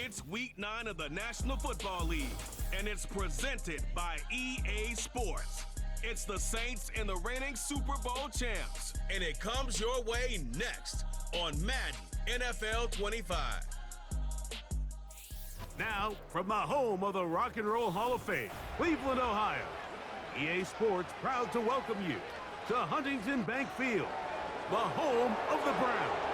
It's Week 9 of the National Football League, and it's presented by EA Sports. It's the Saints and the reigning Super Bowl champs, and it comes your way next on Madden NFL 25. Now, from the home of the Rock and Roll Hall of Fame, Cleveland, Ohio, EA Sports proud to welcome you to Huntington Bank Field, the home of the Browns.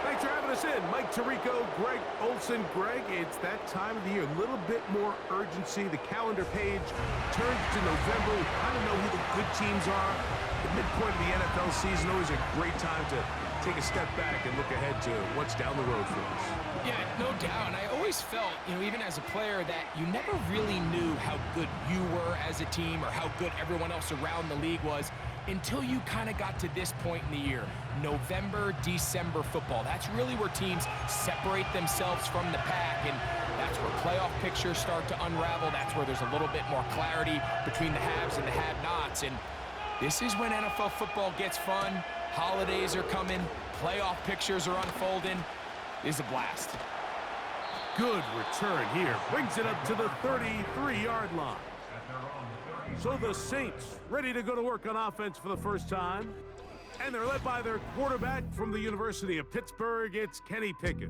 Thanks for having us in. Mike Tirico, Greg Olson. Greg, it's that time of the year. A little bit more urgency. The calendar page turns to November. We kind of know who the good teams are. The midpoint of the NFL season, always a great time to take a step back and look ahead to what's down the road for us. Yeah, no doubt. And I always felt, even as a player, that you never really knew how good you were as a team or how good everyone else around the league was until you kind of got to this point in the year. November, December football. That's really where teams separate themselves from the pack, and that's where playoff pictures start to unravel. That's where there's a little bit more clarity between the haves and the have-nots. And this is when NFL football gets fun. Holidays are coming. Playoff pictures are unfolding. It is a blast. Good return here. Brings it up to the 33-yard line. So the Saints ready to go to work on offense for the first time. And they're led by their quarterback from the University of Pittsburgh. It's Kenny Pickett.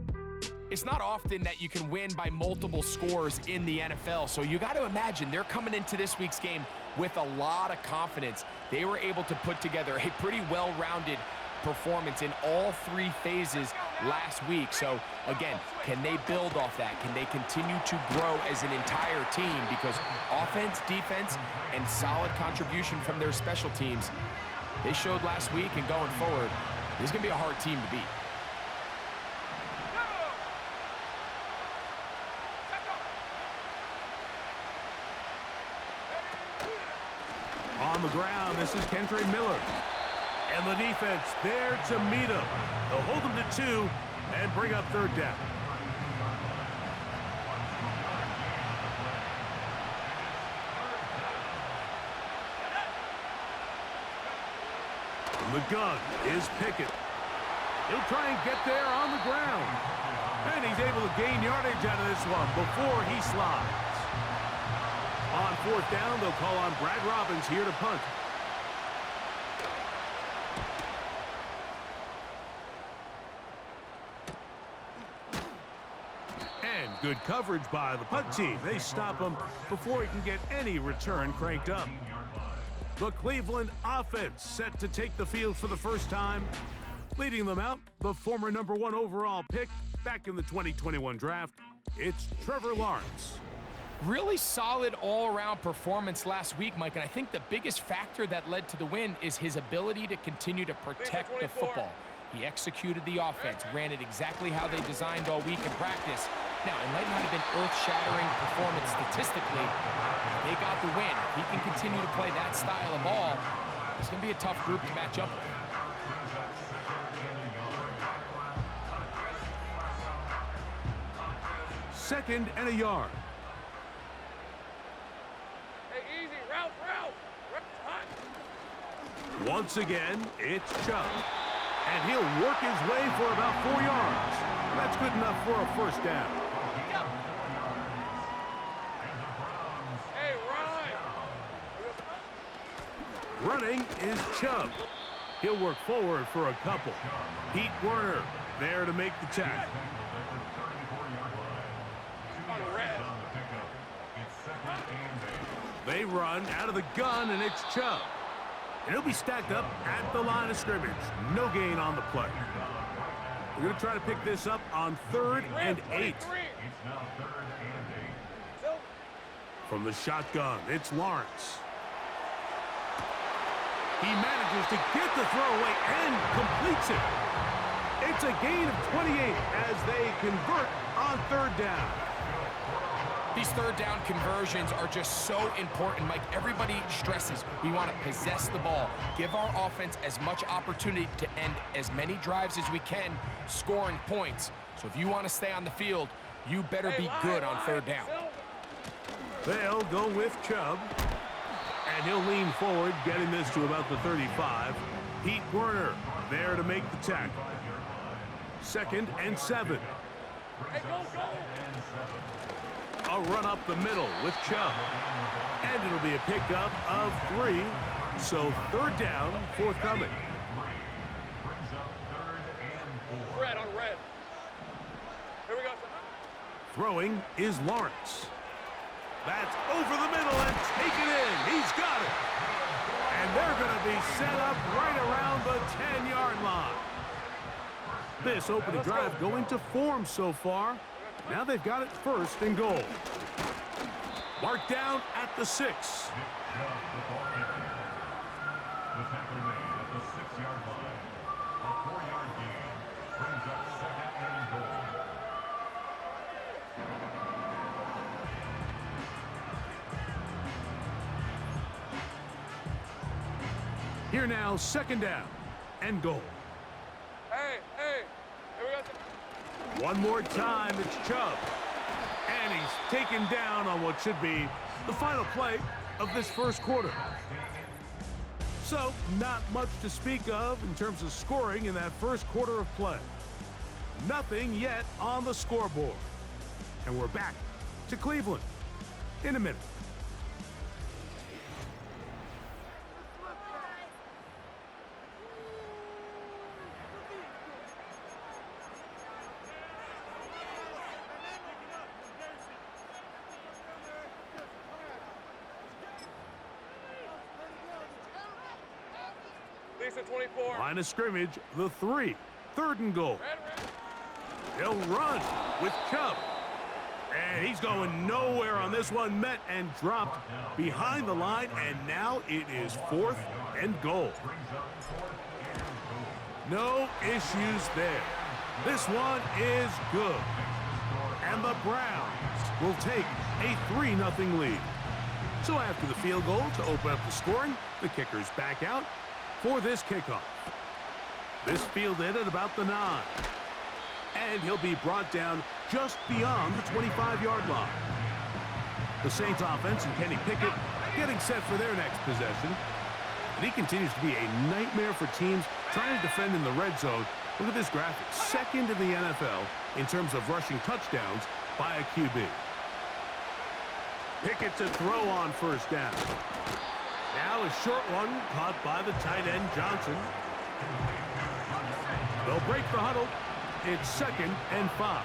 It's not often that you can win by multiple scores in the NFL, so you got to imagine they're coming into this week's game with a lot of confidence. They were able to put together a pretty well-rounded performance in all three phases last week. So, again, can they build off that? Can they continue to grow as an entire team? Because offense, defense, and solid contribution from their special teams, they showed last week, and going forward, this is going to be a hard team to beat. On the ground, this is Kendre Miller. And the defense there to meet him. They'll hold him to 2 and bring up third down. The gun is Pickett. He'll try and get there on the ground. And he's able to gain yardage out of this one before he slides. On fourth down, they'll call on Brad Robbins here to punt. And good coverage by the punt team. They stop him before he can get any return cranked up. The Cleveland offense set to take the field for the first time. Leading them out, the former #1 overall pick back in the 2021 draft. It's Trevor Lawrence. Really solid all-around performance last week, Mike, and I think the biggest factor that led to the win is his ability to continue to protect the football. He executed the offense, ran it exactly how they designed all week in practice. Now, it might not have been earth-shattering performance statistically. They got the win. If he can continue to play that style of ball, it's going to be a tough group to match up with. Second and a yard. Once again, it's Chubb. And he'll work his way for about 4 yards. That's good enough for a first down. Running is Chubb. He'll work forward for a couple. Pete Werner there to make the tackle. They run out of the gun, and it's Chubb. And he'll be stacked up at the line of scrimmage. No gain on the play. We're going to try to pick this up on 3rd and 8. From the shotgun, it's Lawrence. He manages to get the throw away and completes it. It's a gain of 28 as they convert on 3rd down. These third down conversions are just so important, Mike. Everybody stresses we want to possess the ball, give our offense as much opportunity to end as many drives as we can, scoring points. So if you want to stay on the field, you better be good on 3rd down. They'll go with Chubb, and he'll lean forward, getting this to about the 35. Pete Werner there to make the tackle. 2nd and 7. A run up the middle with Chubb. And it'll be a pickup of 3. So third down, forthcoming. Red on red. Here we go. Throwing is Lawrence. That's over the middle and taken in. He's got it. And they're going to be set up right around the 10-yard line. This opening drive going to form so far. Now they've got it first and goal. Marked down at the 6. The tackle made at the 6-yard line. A 4-yard gain brings up 2nd and goal. Here now, 2nd down and goal. Hey, here we go. One more time, it's Chubb. And he's taken down on what should be the final play of this first quarter. So, not much to speak of in terms of scoring in that first quarter of play. Nothing yet on the scoreboard. And we're back to Cleveland in a minute. Lisa 24. Line of scrimmage, the 3. 3rd and goal. He'll run with Chubb. And he's going nowhere on this one. Met and dropped behind the line. And now it is 4th and goal. No issues there. This one is good. And the Browns will take a 3-0 lead. So after the field goal to open up the scoring, the kicker's back out for this kickoff. This fielded at about the 9. And he'll be brought down just beyond the 25-yard line. The Saints offense and Kenny Pickett getting set for their next possession. And he continues to be a nightmare for teams trying to defend in the red zone. Look at this graphic. 2nd in the NFL in terms of rushing touchdowns by a QB. Pickett to throw on 1st down. Now a short one caught by the tight end Johnson. They'll break the huddle. It's 2nd and 5.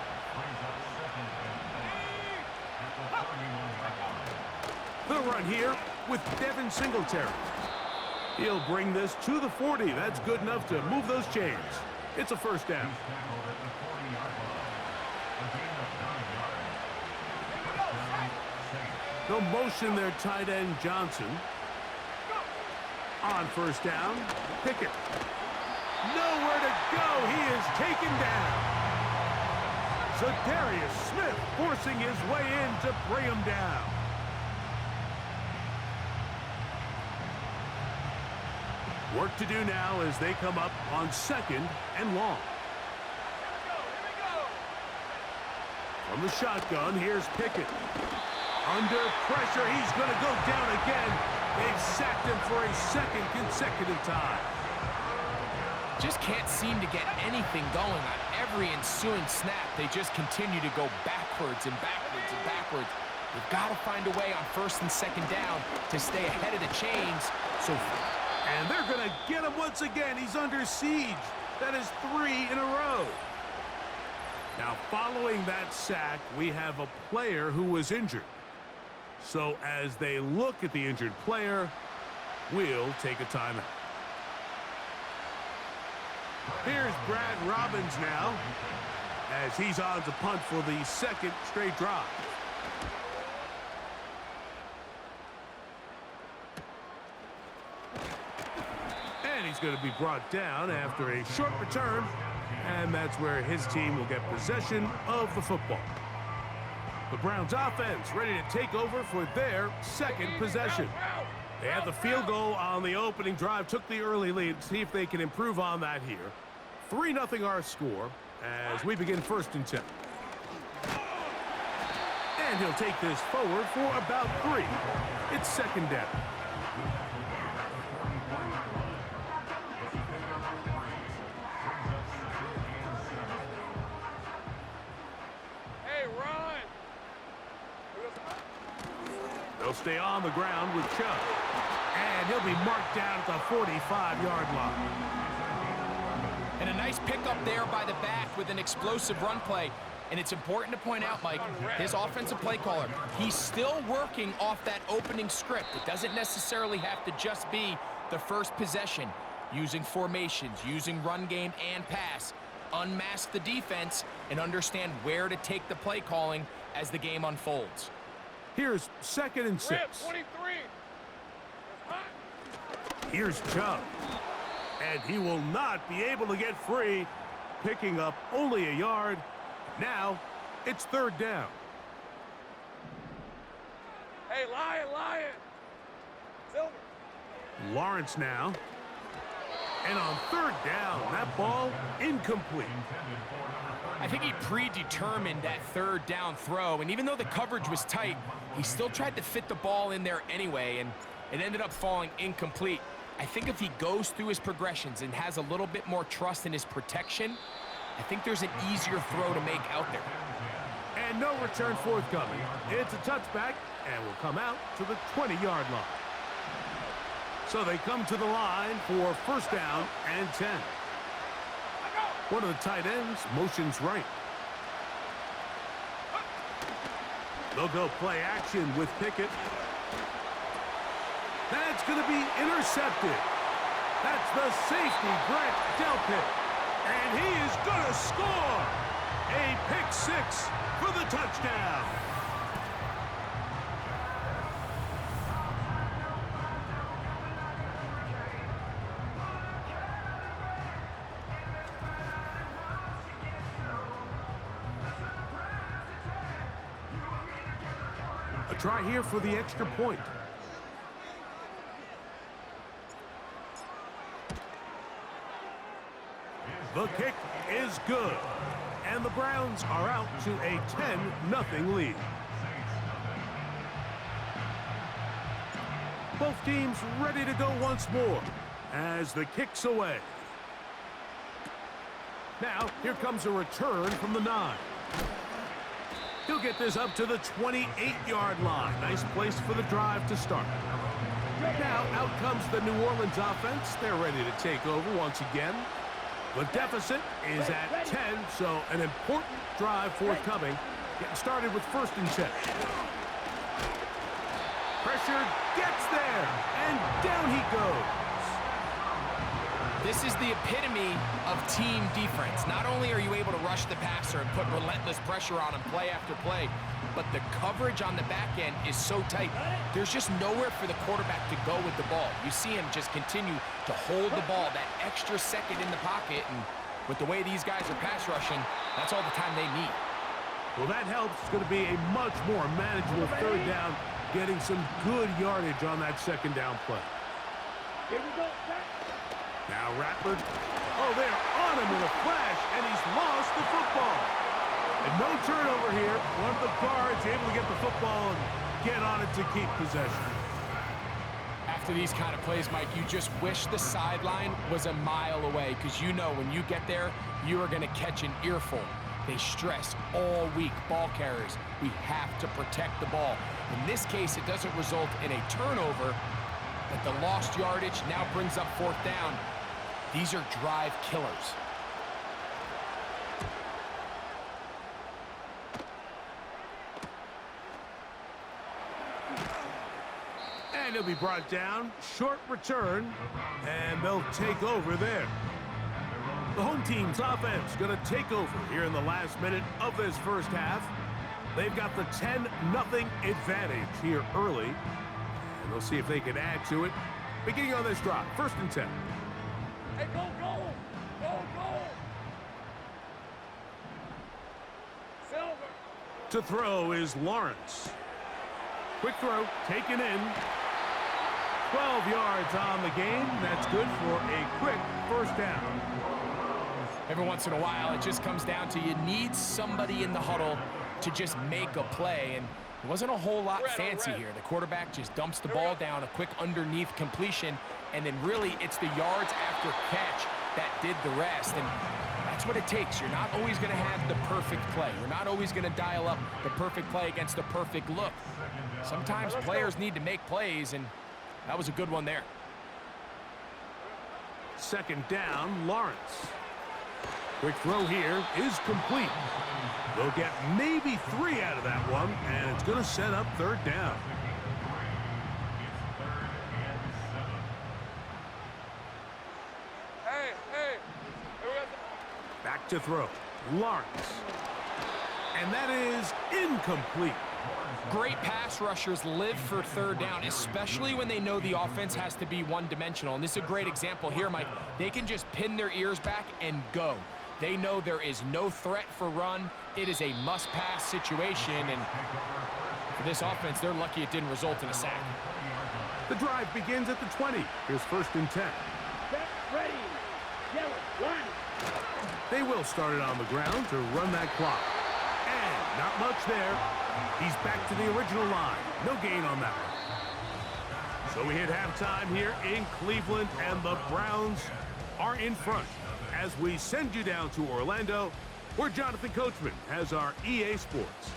The run here with Devin Singletary. He'll bring this to the 40. That's good enough to move those chains. It's a 1st down. They'll motion their tight end Johnson. On 1st down, Pickett. Nowhere to go. He is taken down. Zadarius Smith forcing his way in to bring him down. Work to do now as they come up on 2nd and long. From the shotgun, here's Pickett. Under pressure, he's going to go down again. They've sacked him for a 2nd consecutive time. Just can't seem to get anything going on every ensuing snap. They just continue to go backwards and backwards and backwards. You've got to find a way on 1st and 2nd down to stay ahead of the chains. And they're going to get him once again. He's under siege. That is 3 in a row. Now, following that sack, we have a player who was injured. So as they look at the injured player, we'll take a timeout. Here's Brad Robbins now as he's on to punt for the 2nd straight drive. And he's going to be brought down after a short return, and that's where his team will get possession of the football. The Browns offense ready to take over for their 2nd possession. They had the field goal on the opening drive, took the early lead. See if they can improve on that here. 3-0 our score as we begin 1st and 10. And he'll take this forward for about 3. It's 2nd down. They'll stay on the ground with Chubb. And he'll be marked down at the 45-yard line. And a nice pickup there by the back with an explosive run play. And it's important to point out, Mike, his offensive play caller, he's still working off that opening script. It doesn't necessarily have to just be the first possession. Using formations, using run game and pass. Unmask the defense and understand where to take the play calling as the game unfolds. Here's 2nd and 6. Red 23. Here's Chubb. And he will not be able to get free, picking up only a yard. Now, it's 3rd down. Hey, Lion. Silver. Lawrence now. And on 3rd down, that ball incomplete. I think he predetermined that 3rd down throw, and even though the coverage was tight, he still tried to fit the ball in there anyway, and it ended up falling incomplete. I think if he goes through his progressions and has a little bit more trust in his protection, I think there's an easier throw to make out there. And no return forthcoming. It's a touchback and will come out to the 20-yard line. So they come to the line for 1st down and 10. One of the tight ends motions right. They'll go play action with Pickett. That's going to be intercepted. That's the safety, Grant Delpit. And he is going to score. A pick 6 for the touchdown. A try here for the extra point. The kick is good. And the Browns are out to a 10-0 lead. Both teams ready to go once more as the kick's away. Now, here comes a return from the 9. He'll get this up to the 28-yard line. Nice place for the drive to start. Now, out comes the New Orleans offense. They're ready to take over once again. The deficit is at 10, so an important drive forthcoming. Getting started with 1st and 10. Pressure gets there, and down he goes. This is the epitome of team defense. Not only are you able to rush the passer and put relentless pressure on him play after play, but the coverage on the back end is so tight. There's just nowhere for the quarterback to go with the ball. You see him just continue to hold the ball that extra second in the pocket, and with the way these guys are pass rushing, that's all the time they need. Well, that helps. It's going to be a much more manageable 3rd down, getting some good yardage on that 2nd down play. Here we go. Now Rattler. Oh, they're on him in a flash, and he's lost the football. And no turnover here. One of the guards able to get the football and get on it to keep possession. After these kind of plays, Mike, you just wish the sideline was a mile away, because you know when you get there, you are going to catch an earful. They stress all week, ball carriers. We have to protect the ball. In this case, it doesn't result in a turnover, but the lost yardage now brings up 4th down. These are drive killers. And he'll be brought down. Short return. And they'll take over there. The home team's offense going to take over here in the last minute of this 1st half. They've got the 10-0 advantage here early. And they'll see if they can add to it. Beginning on this drive. 1st and 10. Hey, go. Silver. To throw is Lawrence. Quick throw, taken in. 12 yards on the game. That's good for a quick 1st down. Every once in a while, it just comes down to you need somebody in the huddle to just make a play, and it wasn't a whole lot fancy here. The quarterback just dumps the ball down, a quick underneath completion, and then really it's the yards after catch that did the rest. And that's what it takes. You're not always going to have the perfect play. You're not always going to dial up the perfect play against the perfect look. Sometimes players need to make plays, and that was a good one there. Second down, Lawrence. Quick throw here is complete. They'll get maybe 3 out of that one, and it's going to set up third down. Back to throw. Lawrence. And that is incomplete. Great pass rushers live for third down, especially when they know the offense has to be one-dimensional. And this is a great example here, Mike. They can just pin their ears back and go. They know there is no threat for run. It is a must-pass situation, and for this offense, they're lucky it didn't result in a sack. The drive begins at the 20. Here's 1st and 10. Set, ready, yellow, line. They will start it on the ground to run that clock. And not much there. He's back to the original line. No gain on that one. So we hit halftime here in Cleveland, and the Browns are in front as we send you down to Orlando, where Jonathan Coachman has our EA Sports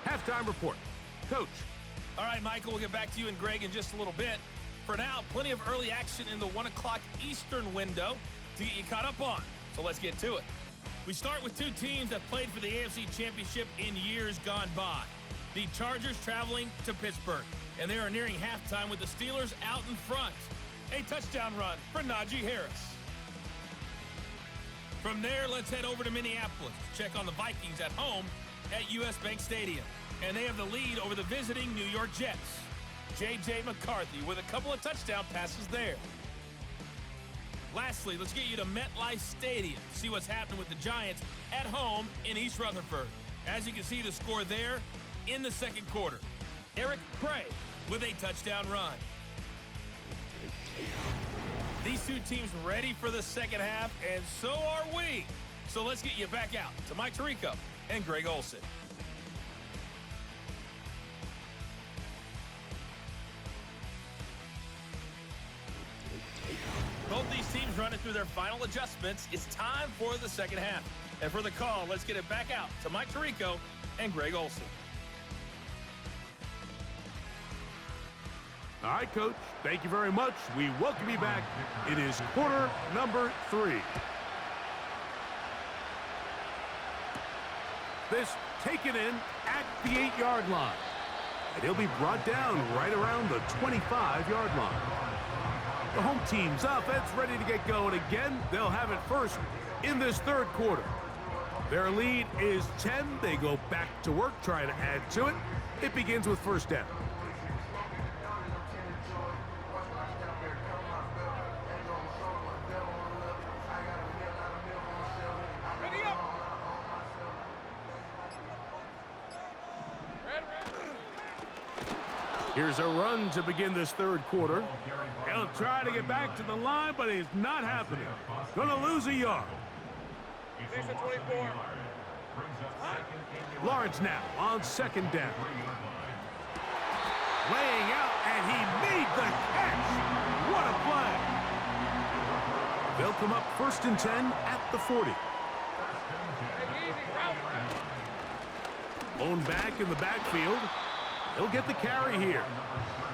halftime report. Coach. All right, Michael, we'll get back to you and Greg in just a little bit. For now, plenty of early action in the 1 o'clock Eastern window to get you caught up on. So let's get to it. We start with 2 teams that played for the AFC Championship in years gone by. The Chargers traveling to Pittsburgh, and they are nearing halftime with the Steelers out in front. A touchdown run for Najee Harris. From there, let's head over to Minneapolis to check on the Vikings at home at US Bank Stadium. And they have the lead over the visiting New York Jets. J.J. McCarthy with a couple of touchdown passes there. Lastly, let's get you to MetLife Stadium to see what's happening with the Giants at home in East Rutherford. As you can see, the score there in the second quarter. Eric Gray with a touchdown run. These 2 teams ready for the second half, and so are we. So let's get you back out to Mike Tirico and Greg Olsen. Both these teams running through their final adjustments. It's time for the second half. And for the call, let's get it back out to Mike Tirico and Greg Olsen. All right, Coach. Thank you very much. We welcome you back. It is quarter number 3. This taken in at the 8-yard line. And he'll be brought down right around the 25-yard line. The home team's offense ready to get going again. They'll have it first in this third quarter. Their lead is 10. They go back to work, trying to add to it. It begins with 1st down. Here's a run to begin this third quarter. He'll try to get back to the line, but it's not happening. Gonna lose a yard. 24. Lawrence now on 2nd down. Laying out, and he made the catch. What a play. They'll come up 1st and 10 at the 40. Blown back in the backfield. He'll get the carry here.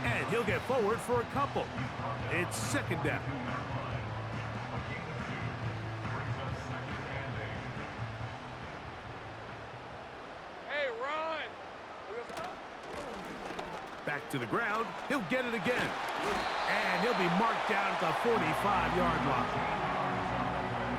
And he'll get forward for a couple. It's 2nd down. Hey, run! Back to the ground. He'll get it again. And he'll be marked down at the 45-yard line.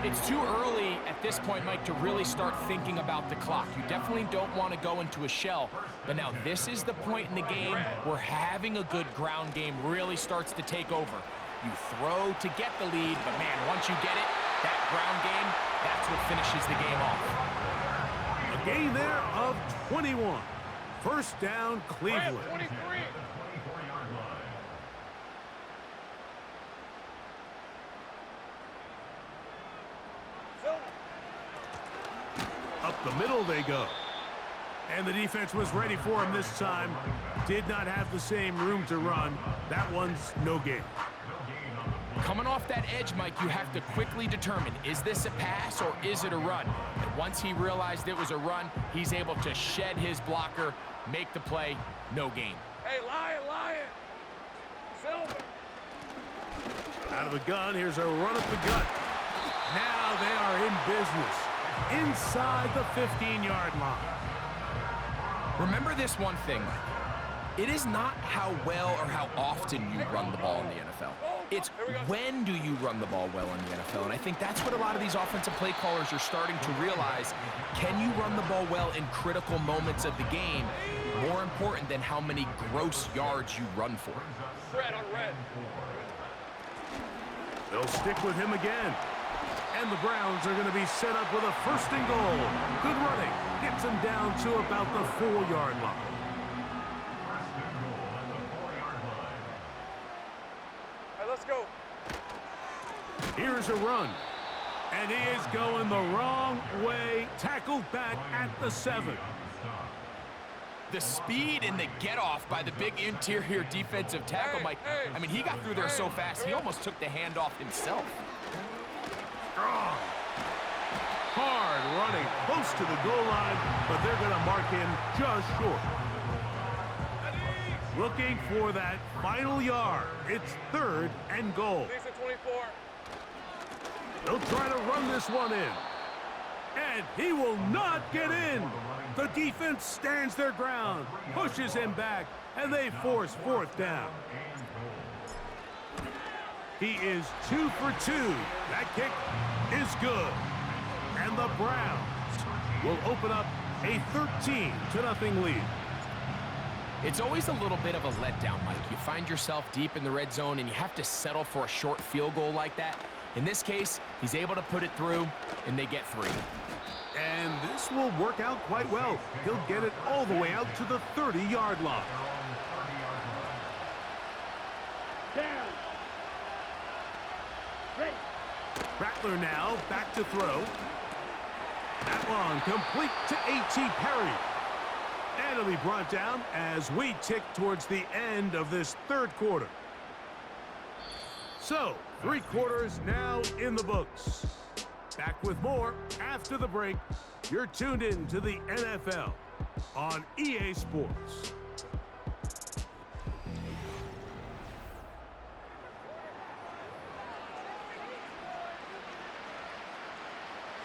It's too early at this point, Mike, to really start thinking about the clock. You definitely don't want to go into a shell. But now this is the point in the game where having a good ground game really starts to take over. You throw to get the lead, but man, once you get it, that ground game, that's what finishes the game off. A gain there of 21. 1st down, Cleveland. 23. Up the middle they go. And the defense was ready for him this time. Did not have the same room to run. That one's no gain. Coming off that edge, Mike, you have to quickly determine, is this a pass or is it a run? And once he realized it was a run, he's able to shed his blocker, make the play, no gain. Hey, Lion! Silver! Out of the gun, here's a run up the gut. Now they are in business inside the 15-yard line. Remember this one thing, Mike. It is not how well or how often you run the ball in the NFL. It's when do you run the ball well in the NFL. And I think that's what a lot of these offensive play callers are starting to realize. Can you run the ball well in critical moments of the game? More important than how many gross yards you run for. Red on red. They'll stick with him again. And the Browns are going to be set up with a 1st and goal. Good running. Gets him down to about the 4-yard line. Let's go. Here's a run. And he is going the wrong way. Tackled back at the 7. The speed and the get-off by the big interior defensive tackle, Mike. I mean, he got through there so fast, he almost took the handoff himself. Strong. Hard running close to the goal line, but they're going to mark him just short. Looking for that final yard. It's 3rd and goal. 24. They'll try to run this one in. And he will not get in. The defense stands their ground, pushes him back, and they force 4th down. He is 2 for 2. That kick is good. And the Browns will open up a 13-0 lead. It's always a little bit of a letdown, Mike. You find yourself deep in the red zone and you have to settle for a short field goal like that. In this case, he's able to put it through, and they get 3. And this will work out quite well. He'll get it all the way out to the 30-yard line. Down. Ready. Rattler now back to throw. That one complete to A.T. Perry. And it'll be brought down as we tick towards the end of this 3rd quarter. So, 3 quarters now in the books. Back with more after the break. You're tuned in to the NFL on EA Sports.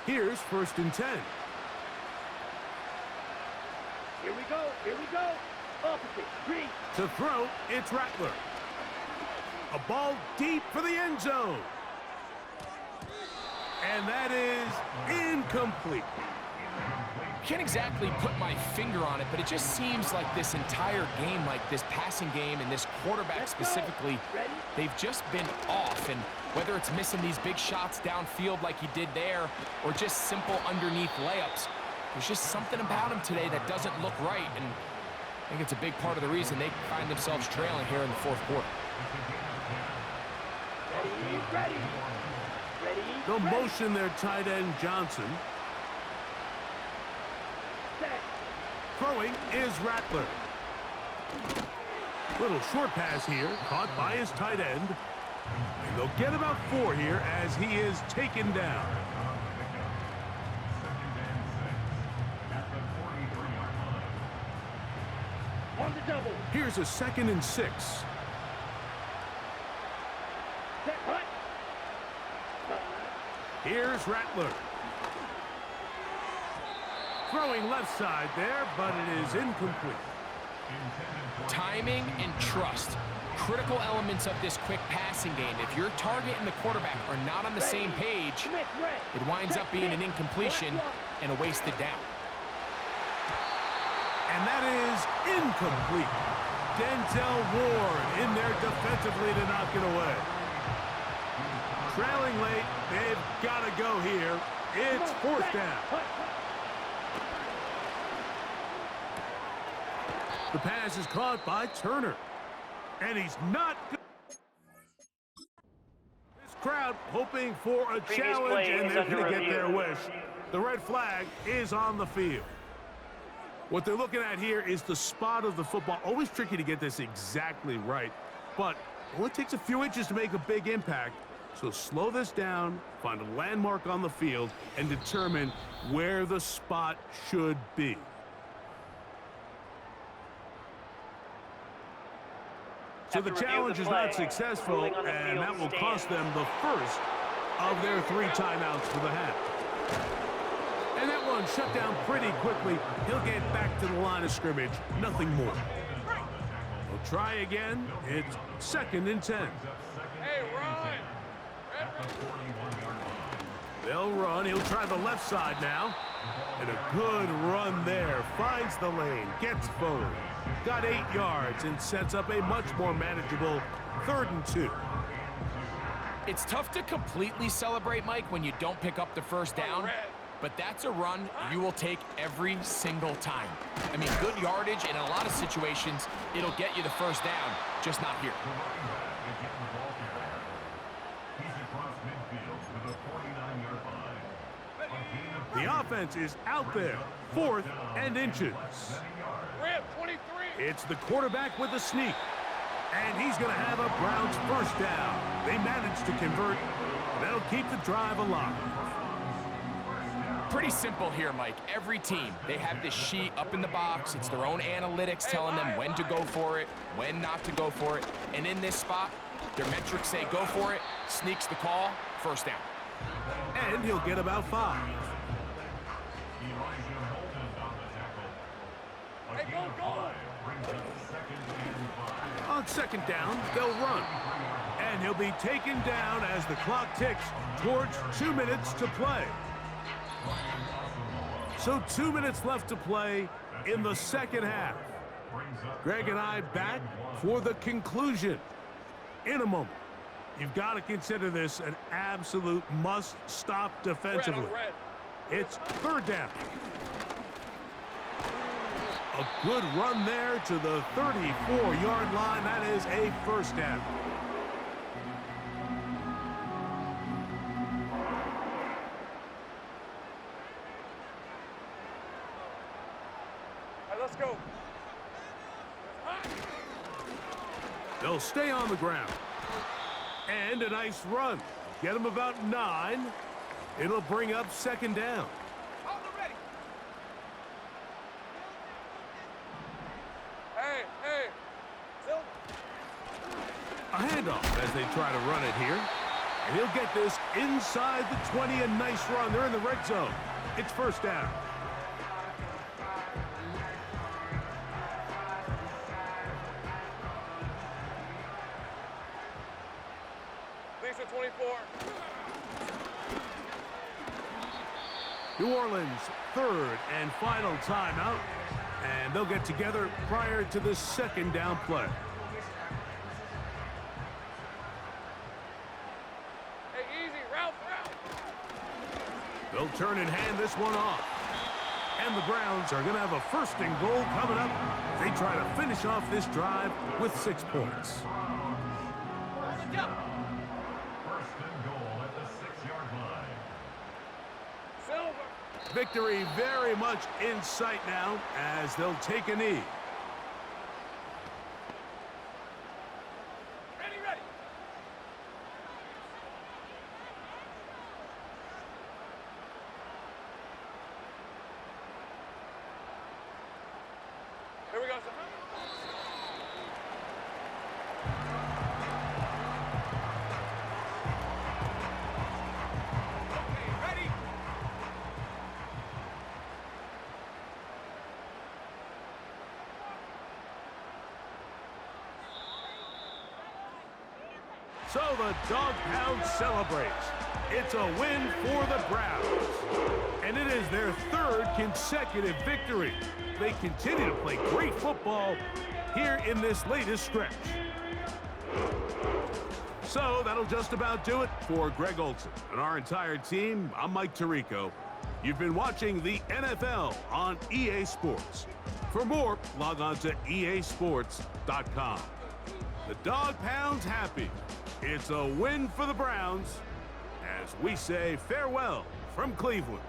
Here's 1st and 10. Here we go. Opposite. 3. To throw, it's Rattler. A ball deep for the end zone. And that is incomplete. Can't exactly put my finger on it, but it just seems like this entire game, like this passing game and this quarterback specifically, they've just been off. And whether it's missing these big shots downfield like he did there or just simple underneath layups, there's just something about him today that doesn't look right. And I think it's a big part of the reason they find themselves trailing here in the 4th quarter. Ready. They'll motion their tight end Johnson. Throwing is Rattler. Little short pass here, caught by his tight end. And they'll get about 4 here as he is taken down. On the double. Here's a 2nd and 6. What? Here's Rattler. Throwing left side there, but it is incomplete. Timing and trust. Critical elements of this quick passing game. If your target and the quarterback are not on the same page, it winds up being an incompletion and a wasted down. And that is incomplete. Denzel Ward in there defensively to knock it away. Trailing late, they've got to go here. It's 4th down. The pass is caught by Turner. And he's not good. This crowd hoping for a challenge, and they're going to get their wish. The red flag is on the field. What they're looking at here is the spot of the football. Always tricky to get this exactly right. But Only takes a few inches to make a big impact. So slow this down, find a landmark on the field, and determine where the spot should be. So the challenge is not successful, and that will cost them the first of their 3 timeouts for the half. And that one shut down pretty quickly. He'll get back to the line of scrimmage, nothing more. We'll try again. It's 2nd and 10. Hey, run! They'll run. He'll try the left side now. And a good run there. Finds the lane. Gets forward. Got 8 yards and sets up a much more manageable 3rd and 2. It's tough to completely celebrate, Mike, when you don't pick up the first down. But that's a run you will take every single time. I mean, good yardage, and in a lot of situations, it'll get you the first down, just not here. The offense is out there, 4th and inches. Rip, 23. It's the quarterback with the sneak. And he's going to have a Browns first down. They managed to convert. That'll keep the drive alive. Pretty simple here, Mike. Every team, they have this sheet up in the box. It's their own analytics telling them when to go for it, when not to go for it. And in this spot, their metrics say go for it, sneaks the call, first down. And he'll get about 5. Hey, go, go! On 2nd down, they'll run. And he'll be taken down as the clock ticks towards 2 minutes to play. So 2 minutes left to play in the 2nd half. Greg and I back for the conclusion in a moment. You've got to consider this an absolute must-stop defensively. It's 3rd down. A good run there to the 34-yard line. That is a first down. Let's go. They'll stay on the ground. And a nice run. Get them about 9. It'll bring up 2nd down. Hey, hey. Silver. A handoff as they try to run it here. And he'll get this inside the 20. A nice run. They're in the red zone. It's first down. Lisa, 24. New Orleans' 3rd and final timeout. And they'll get together prior to the 2nd down play. Hey, easy, route. They'll turn and hand this one off. And the Browns are going to have a 1st and goal coming up. They try to finish off this drive with 6 points. First and goal at the 6-yard line. Silver. Victory very much in sight now as they'll take a knee. Ready. Here we go, sir. So the Dog Pound celebrates. It's a win for the Browns. And it is their 3rd consecutive victory. They continue to play great football here in this latest stretch. So that'll just about do it for Greg Olson and our entire team. I'm Mike Tirico. You've been watching the NFL on EA Sports. For more, log on to easports.com. The Dog Pound's happy. It's a win for the Browns as we say farewell from Cleveland.